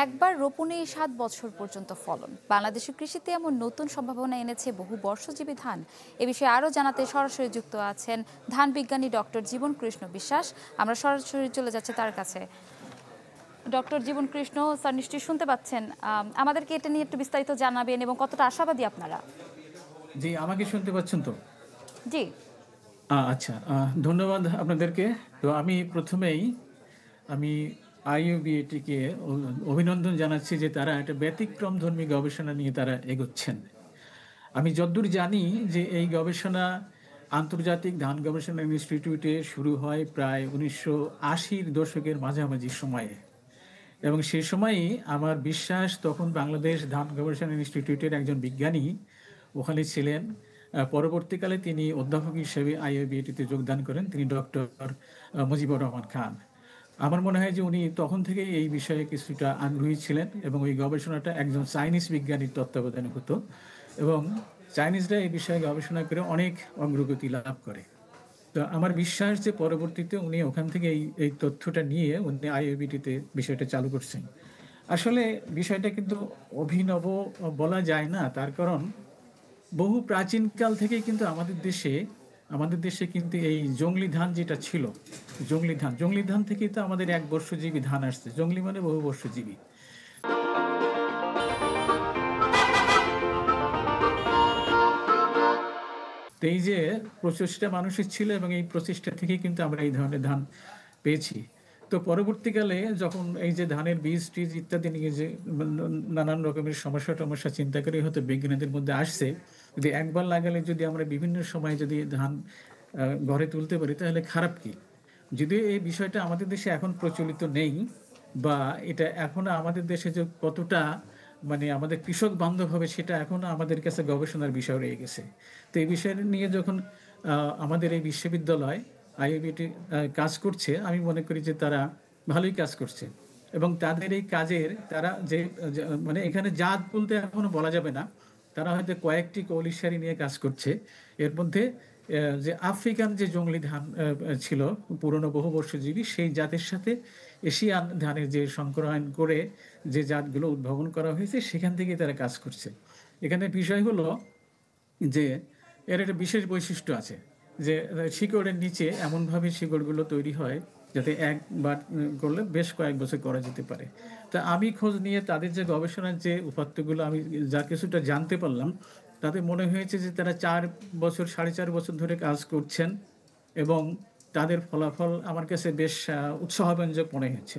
একবার রোপণে 7 বছর পর্যন্ত ফলন বাংলাদেশের কৃষিতে এমন নতুন সম্ভাবনা এনেছে বহু বর্ষজীবী ধান। এ বিষয়ে আরও জানাতে সরাসরি যুক্ত আছেন ধান বিজ্ঞানী ডক্টর জীবন কৃষ্ণ বিশ্বাস। আমরা সরাসরি চলে যাচ্ছি তার কাছে। ডক্টর জীবন কৃষ্ণ স্যার, নিশ্চয়ই শুনতে পাচ্ছেন। আমাদেরকে এটা নিয়ে একটু বিস্তারিত জানাবেন এবং কতটা আশাবাদী আপনারা? জি, আমাকে শুনতে পাচ্ছেন তো? জি। আচ্ছা, ধন্যবাদ আপনাদেরকে। তো আমি প্রথমেই আমি আইইউবিএটিকে অভিনন্দন জানাচ্ছি যে তারা একটা ব্যতিক্রমধর্মী গবেষণা নিয়ে তারা এগোচ্ছেন। আমি যতদূর জানি যে এই গবেষণা আন্তর্জাতিক ধান গবেষণা ইনস্টিটিউটে শুরু হয় প্রায় 1980-র দশকের মাঝামাঝি সময়ে, এবং সেই সময়ই আমার বিশ্বাস তখন বাংলাদেশ ধান গবেষণা ইনস্টিটিউটের একজন বিজ্ঞানী ওখানে ছিলেন। পরবর্তীকালে তিনি অধ্যাপক হিসেবে আইআইবিএটিতে যোগদান করেন, তিনি ডক্টর মুজিবুর রহমান খান। আমার মনে হয় যে উনি তখন থেকে এই বিষয়ে কিছুটা আগ্রহী ছিলেন এবং ওই গবেষণাটা একজন চাইনিজ বিজ্ঞানীর তত্ত্বাবধানে হতো, এবং চাইনিজরা এই বিষয়ে গবেষণা করে অনেক অগ্রগতি লাভ করে। তো আমার বিশ্বাস যে পরবর্তীতে উনি ওখান থেকে এই তথ্যটা নিয়ে উনি আইআইবিটিতে বিষয়টা চালু করছেন। আসলে বিষয়টা কিন্তু অভিনব বলা যায় না, তার কারণ বহু প্রাচীনকাল থেকেই কিন্তু আমাদের দেশে কিন্তু এই জংলি ধান যেটা ছিল, জংলি ধান থেকেই তো আমাদের এক বর্ষজীবী ধান আসছে। জংলি মানে বহু বর্ষজীবী। তো এই যে প্রচেষ্টা মানুষের ছিল, এবং এই প্রচেষ্টা থেকে কিন্তু আমরা এই ধরনের ধান পেয়েছি। তো পরবর্তীকালে যখন এই যে ধানের বীজ টিজ ইত্যাদি নিয়ে যে নানান রকমের সমস্যা চিন্তা করে হয়তো বিজ্ঞানীদের মধ্যে আসছে, যদি একবার লাগালে যদি আমরা বিভিন্ন সময় যদি ধান ঘরে তুলতে পারি তাহলে খারাপ কি? যদিও এই বিষয়টা আমাদের দেশে এখন প্রচলিত নেই, বা এটা এখনো আমাদের দেশে যে কতটা মানে আমাদের কৃষক বান্ধব হবে সেটা এখনো আমাদের কাছে গবেষণার বিষয় রয়ে গেছে। তো এই বিষয় নিয়ে যখন আমাদের এই বিশ্ববিদ্যালয় আইআইবিটি কাজ করছে, আমি মনে করি যে তারা ভালোই কাজ করছে, এবং তাদের এই কাজের তারা মানে এখানে জাত বলতে এখনো বলা যাবে না, তারা হয়তো কয়েকটি কৌলিক সারি নিয়ে কাজ করছে। এর মধ্যে যে আফ্রিকান যে জংলি ধান ছিল পুরনো বহু বর্ষজীবী, সেই জাতের সাথে এশিয়ান ধানের যে সংকরায়ন করে যে জাতগুলো উদ্ভাবন করা হয়েছে সেখান থেকে তারা কাজ করছে। এখানে বিষয় হলো যে এর একটা বিশেষ বৈশিষ্ট্য আছে, যে শিকড়ের নিচে এমনভাবে শিকড়গুলো তৈরি হয় যাতে একবার করলে বেশ কয়েক বছর করা যেতে পারে। তা আমি খোঁজ নিয়ে তাদের যে গবেষণার যে উপাত্তগুলো আমি যা কিছুটা জানতে পারলাম, তাতে মনে হয়েছে যে তারা 4 বছর 4.5 বছর ধরে কাজ করছেন, এবং তাদের ফলাফল আমার কাছে বেশ উৎসাহব্যঞ্জক মনে হয়েছে।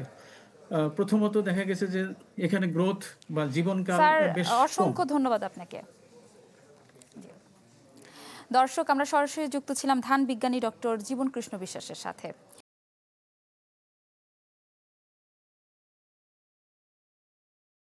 প্রথমত দেখা গেছে যে এখানে গ্রোথ বা জীবনকাল স্যার, বেশ কম। অসংখ্য ধন্যবাদ আপনাকে। দর্শক, আমরা সরাসরি যুক্ত ছিলাম ধান বিজ্ঞানী ডক্টর জীবন কৃষ্ণ বিশ্বাসের সাথে।